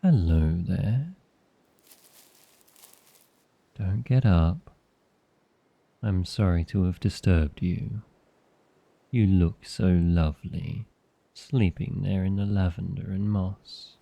Hello there. Don't get up. I'm sorry to have disturbed you. You look so lovely, sleeping there in the lavender and moss.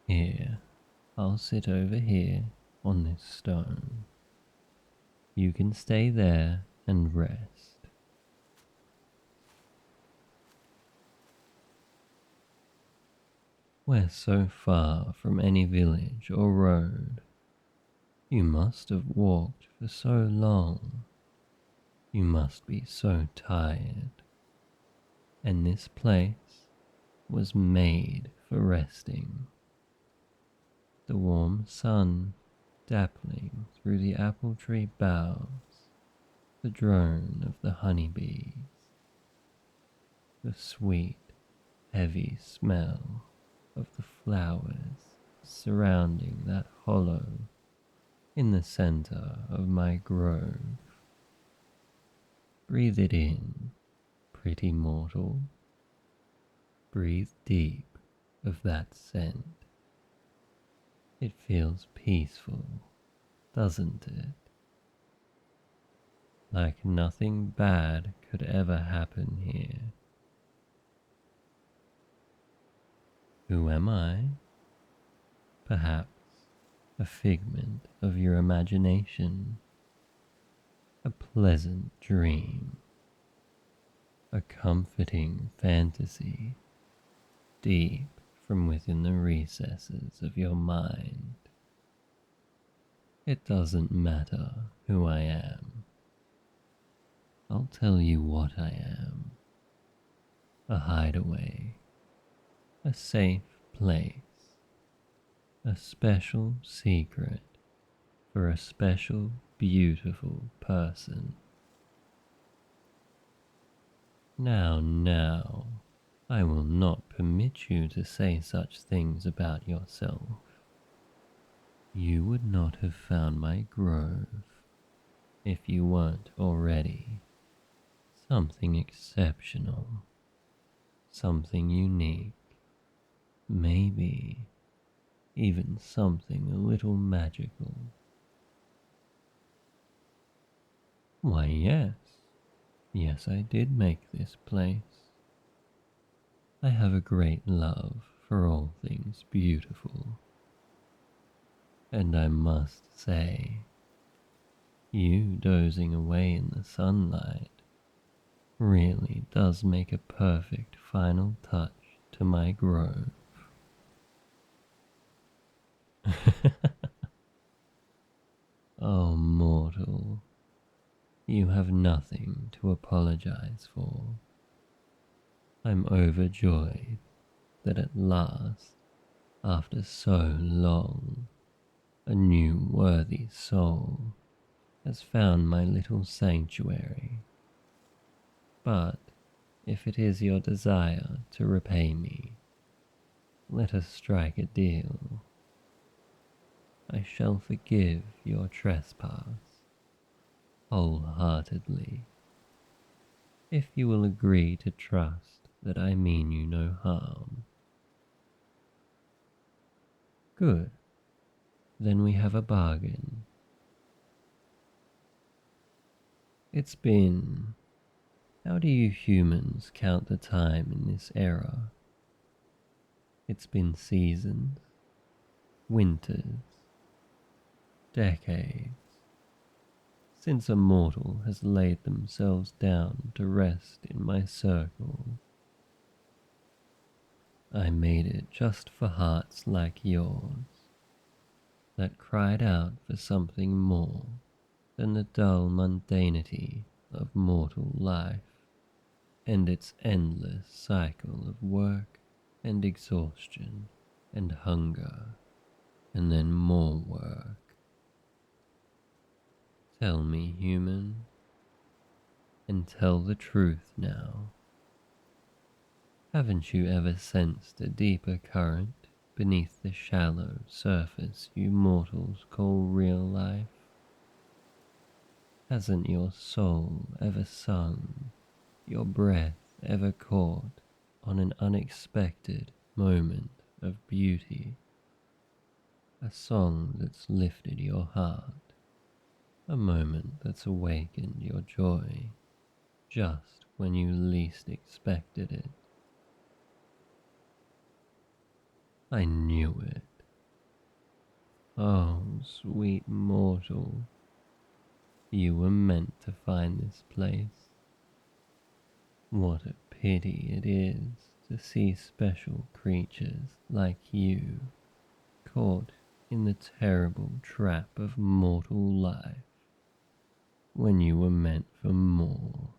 Here, I'll sit over here on this stone. You can stay there and rest. We're so far from any village or road. You must have walked for so long. You must be so tired. And this place was made for resting. The warm sun dappling through the apple tree boughs, the drone of the honeybees, the sweet, heavy smell of the flowers surrounding that hollow in the center of my grove. Breathe it in, pretty mortal. Breathe deep of that scent. It feels peaceful, doesn't it? Like nothing bad could ever happen here. Who am I? Perhaps a figment of your imagination, a pleasant dream, a comforting fantasy deep from within the recesses of your mind. It doesn't matter who I am. I'll tell you what I am. A hideaway, a safe place, a special secret for a special, beautiful person. Now, I will not permit you to say such things about yourself. You would not have found my grove if you weren't already something exceptional, something unique, maybe even something a little magical. Why, yes, I did make this place. I have a great love for all things beautiful. And I must say, you dozing away in the sunlight really does make a perfect final touch to my grove. Oh, mortal, you have nothing to apologize for. I'm overjoyed that at last, after so long, a new worthy soul has found my little sanctuary. But if it is your desire to repay me, let us strike a deal. I shall forgive your trespass wholeheartedly, if you will agree to trust that I mean you no harm. Good, then we have a bargain. It's been... How do you humans count the time in this era? It's been seasons, winters, decades, since a mortal has laid themselves down to rest in my circle. I made it just for hearts like yours, that cried out for something more than the dull mundanity of mortal life and its endless cycle of work and exhaustion and hunger and then more work. Tell me, human, and tell the truth now. Haven't you ever sensed a deeper current beneath the shallow surface you mortals call real life? Hasn't your soul ever sung, your breath ever caught on an unexpected moment of beauty, a song that's lifted your heart, a moment that's awakened your joy just when you least expected it. I knew it. Oh, sweet mortal, you were meant to find this place. What a pity it is to see special creatures like you caught in the terrible trap of mortal life when you were meant for more.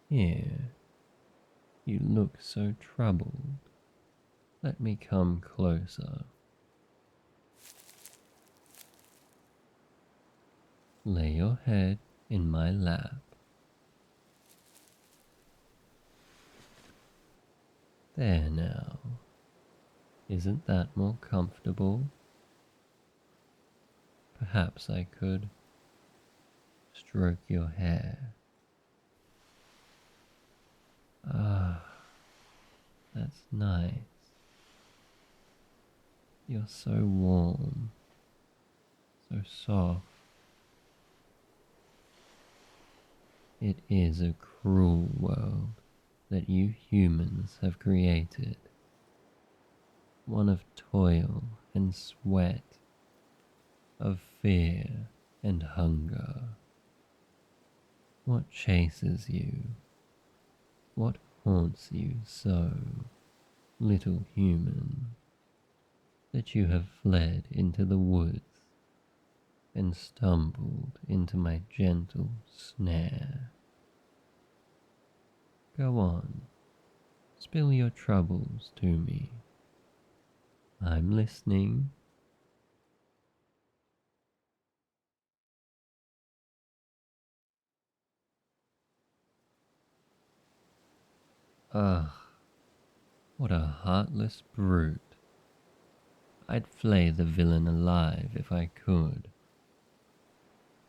Here, you look so troubled. Let me come closer. Lay your head in my lap. There now. Isn't that more comfortable? Perhaps I could stroke your hair. Ah, that's nice. You're so warm, so soft. It is a cruel world that you humans have created. One of toil and sweat, of fear and hunger. What chases you? What haunts you so, little human, that you have fled into the woods and stumbled into my gentle snare? Go on, spill your troubles to me. I'm listening. Ugh, what a heartless brute. I'd flay the villain alive if I could.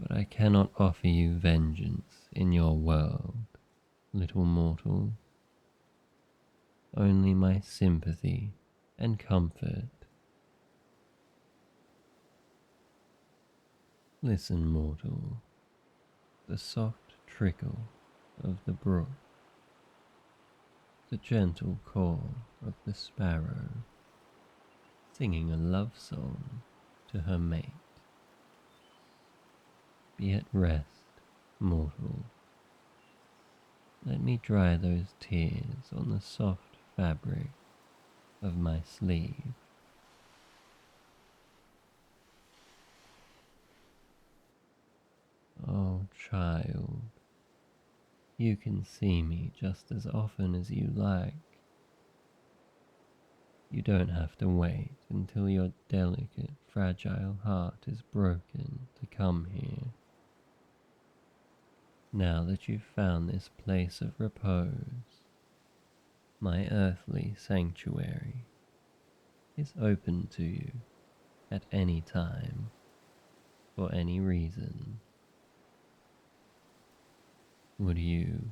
But I cannot offer you vengeance in your world, little mortal. Only my sympathy and comfort. Listen, mortal, the soft trickle of the brook, the gentle call of the sparrow, singing a love song to her mate. Be at rest, mortal. Let me dry those tears on the soft fabric of my sleeve. Oh, child, you can see me just as often as you like. You don't have to wait until your delicate, fragile heart is broken to come here. Now that you've found this place of repose, my earthly sanctuary is open to you at any time, for any reason. Would you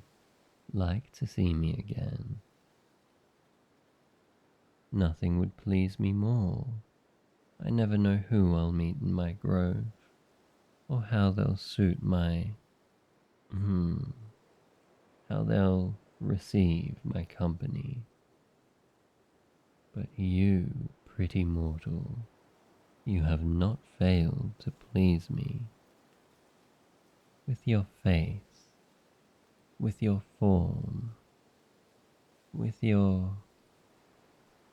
like to see me again? Nothing would please me more. I never know who I'll meet in my grove, or how they'll suit my, how they'll receive my company. But you, pretty mortal, you have not failed to please me. With your face, with your form, with your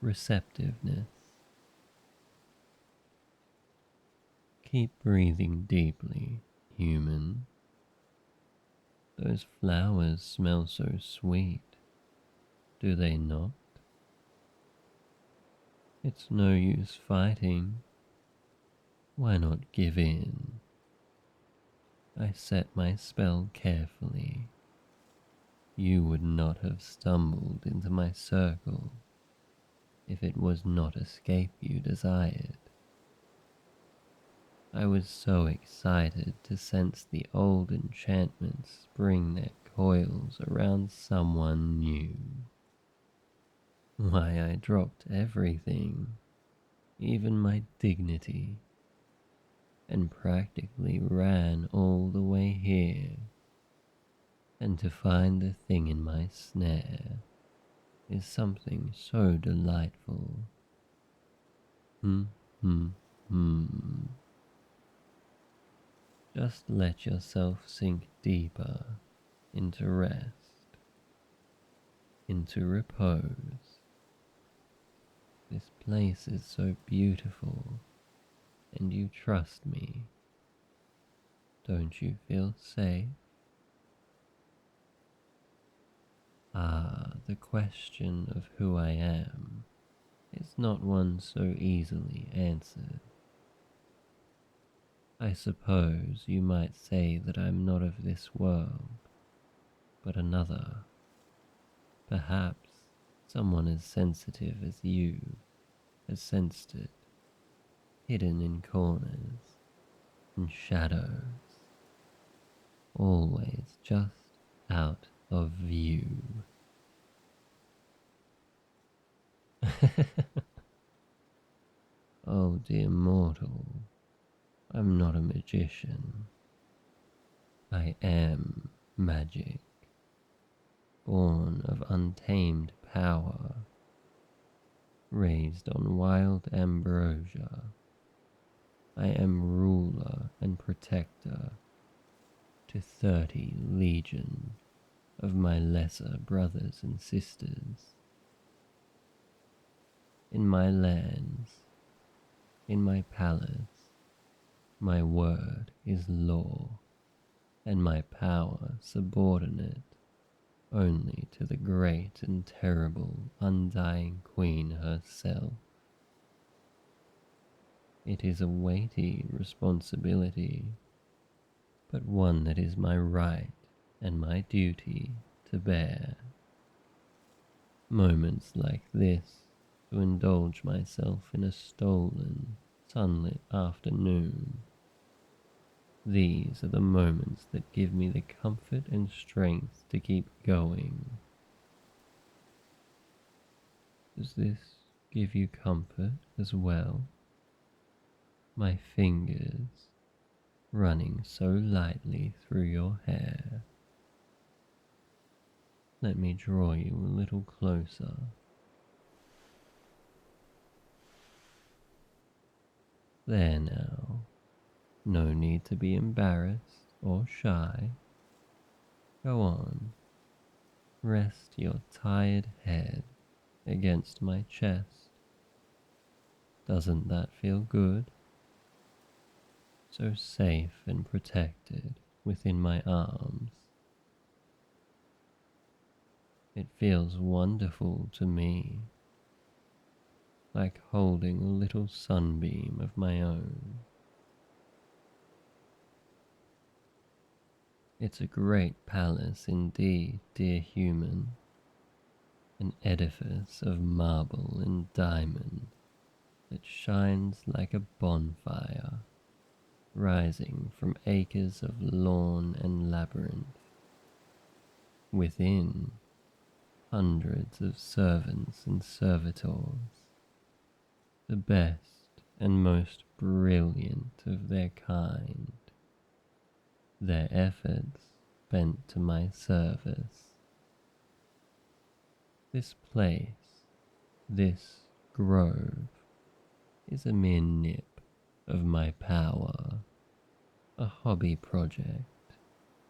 receptiveness. Keep breathing deeply, human. Those flowers smell so sweet, do they not? It's no use fighting. Why not give in? I set my spell carefully. You would not have stumbled into my circle if it was not escape you desired. I was so excited to sense the old enchantments spring their coils around someone new. Why, I dropped everything, even my dignity, and practically ran all the way here. And to find the thing in my snare is something so delightful. Hmm, hmm, hmm. Just let yourself sink deeper into rest, into repose. This place is so beautiful, and you trust me. Don't you feel safe? Ah, the question of who I am is not one so easily answered. I suppose you might say that I'm not of this world, but another. Perhaps someone as sensitive as you has sensed it, hidden in corners, in shadows, always just out of view. Oh dear mortal, I'm not a magician. I am magic, born of untamed power, raised on wild ambrosia. I am ruler and protector to 30 legion of my lesser brothers and sisters. In my lands, in my palace, my word is law, and my power subordinate only to the great and terrible undying queen herself. It is a weighty responsibility, but one that is my right and my duty to bear. Moments like this, to indulge myself in a stolen, sunlit afternoon. These are the moments that give me the comfort and strength to keep going. Does this give you comfort as well? My fingers running so lightly through your hair. Let me draw you a little closer. There now, no need to be embarrassed or shy. Go on, rest your tired head against my chest. Doesn't that feel good? So safe and protected within my arms. It feels wonderful to me, like holding a little sunbeam of my own. It's a great palace indeed, dear human, an edifice of marble and diamond that shines like a bonfire, rising from acres of lawn and labyrinth. Within, hundreds of servants and servitors, the best and most brilliant of their kind, their efforts bent to my service. This place, this grove, is a mere nip of my power, a hobby project,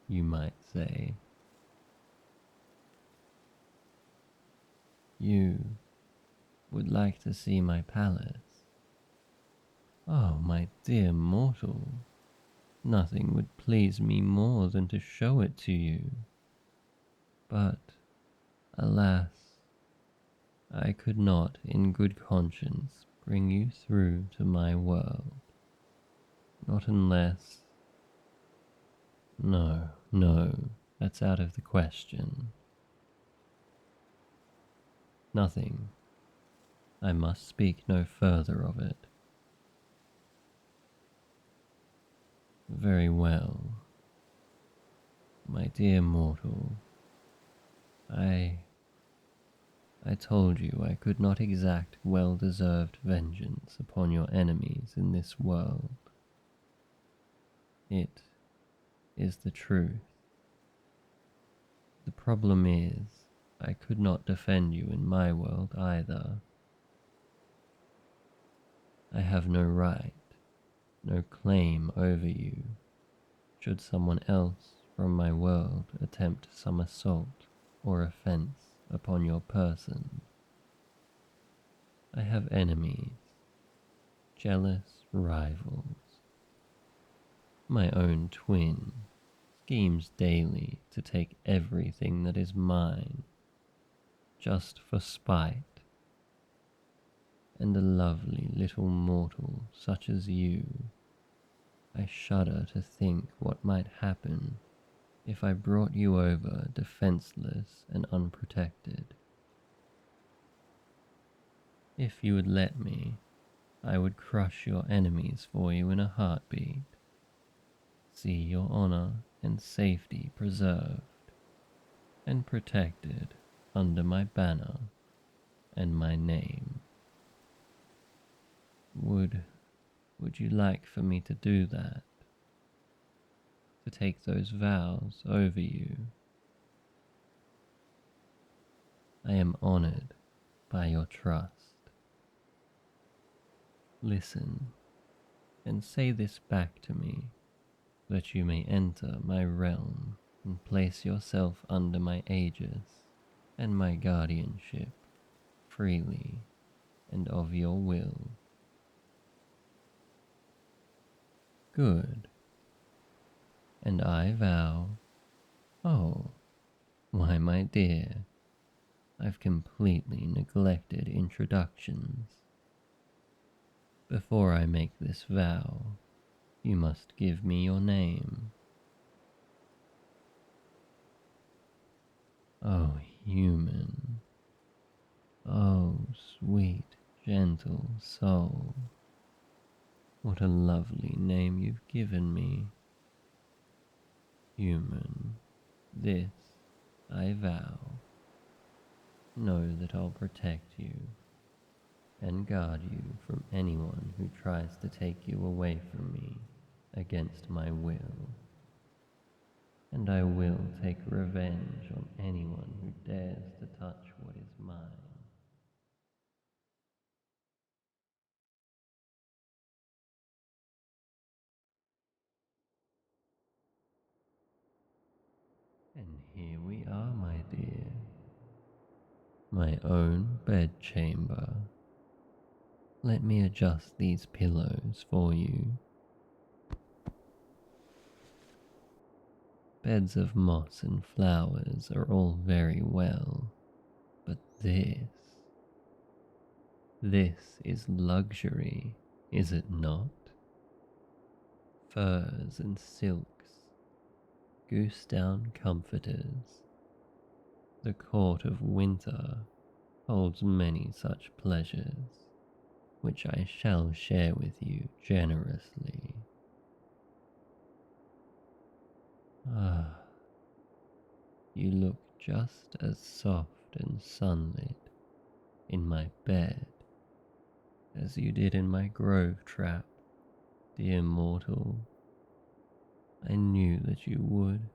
you might say. You would like to see my palace? Oh, my dear mortal, nothing would please me more than to show it to you. But, alas, I could not in good conscience bring you through to my world. Not unless... No, no, that's out of the question. Nothing. I must speak no further of it. Very well. My dear mortal, I told you I could not exact well-deserved vengeance upon your enemies in this world. It is the truth. The problem is, I could not defend you in my world either. I have no right, no claim over you, should someone else from my world attempt some assault or offense upon your person. I have enemies, jealous rivals. My own twin schemes daily to take everything that is mine, just for spite. And a lovely little mortal such as you, I shudder to think what might happen if I brought you over defenseless and unprotected. If you would let me, I would crush your enemies for you in a heartbeat. See your honor and safety preserved and protected under my banner and my name. Would you like for me to do that? To take those vows over you? I am honored by your trust. Listen and say this back to me, that you may enter my realm and place yourself under my aegis and my guardianship freely and of your will. Good. And I vow, oh, why my dear, I've completely neglected introductions. Before I make this vow, you must give me your name. Oh, human. Oh, sweet, gentle soul. What a lovely name you've given me. Human, this I vow. Know that I'll protect you and guard you from anyone who tries to take you away from me against my will. And I will take revenge on anyone who dares to touch what is mine. And here we are, my dear. My own bedchamber. Let me adjust these pillows for you. Beds of moss and flowers are all very well, but this is luxury, is it not? Furs and silks, goose down comforters. The court of winter holds many such pleasures, which I shall share with you generously. Ah, you look just as soft and sunlit in my bed as you did in my grove trap, dear mortal. I knew that you would.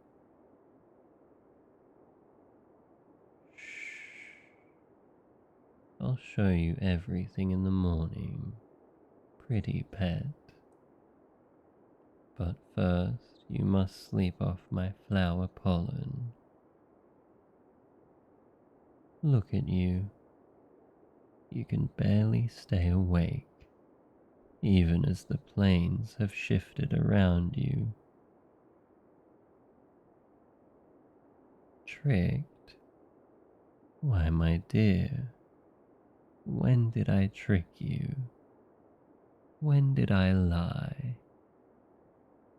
Shh. I'll show you everything in the morning, pretty pet. But first you must sleep off my flower pollen. Look at you. You can barely stay awake, even as the plains have shifted around you. Tricked? Why, my dear, when did I trick you? When did I lie?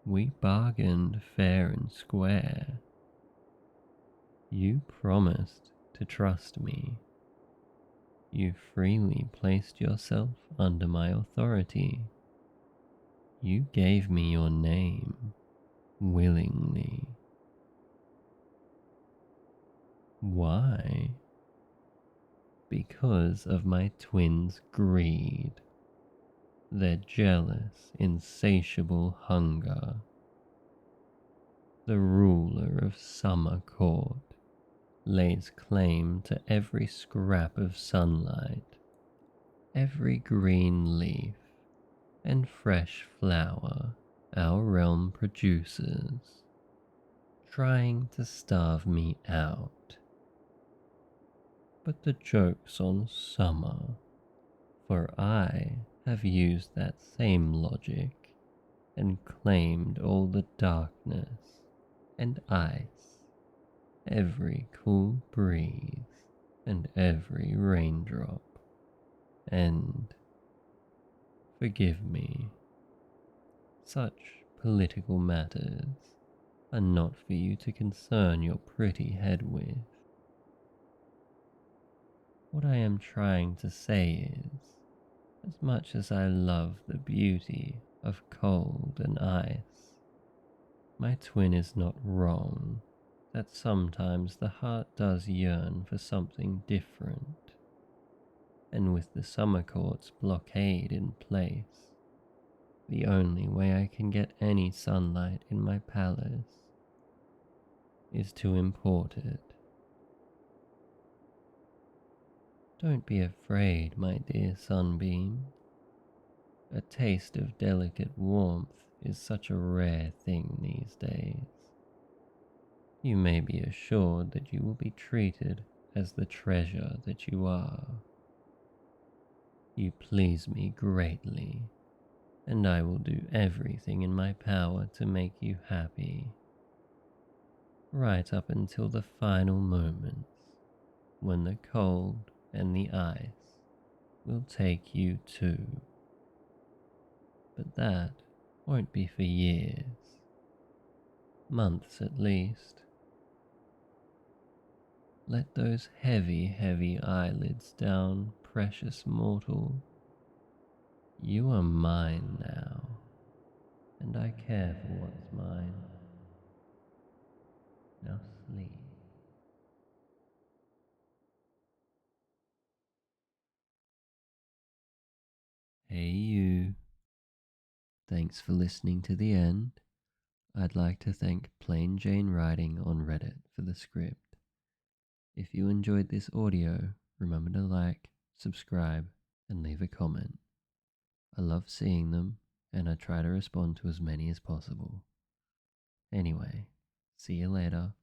We bargained fair and square. You promised to trust me. You freely placed yourself under my authority. You gave me your name willingly. Why? Because of my twins' greed, their jealous, insatiable hunger. The ruler of Summer Court lays claim to every scrap of sunlight, every green leaf and fresh flower our realm produces, trying to starve me out. But the joke's on Summer, for I have used that same logic and claimed all the darkness and ice, every cool breeze and every raindrop. And forgive me, such political matters are not for you to concern your pretty head with. What I am trying to say is, as much as I love the beauty of cold and ice, my twin is not wrong that sometimes the heart does yearn for something different. And with the Summer Court's blockade in place, the only way I can get any sunlight in my palace is to import it. Don't be afraid, my dear sunbeam. A taste of delicate warmth is such a rare thing these days. You may be assured that you will be treated as the treasure that you are. You please me greatly, and I will do everything in my power to make you happy, right up until the final moments when the cold and the ice will take you too. But that won't be for years, months at least. Let those heavy, heavy eyelids down, precious mortal. You are mine now, and I care for what's mine. Now sleep. Hey you. Thanks for listening to the end. I'd like to thank Plain Jane Writing on Reddit for the script. If you enjoyed this audio, remember to like, subscribe, and leave a comment. I love seeing them, and I try to respond to as many as possible. Anyway, see you later.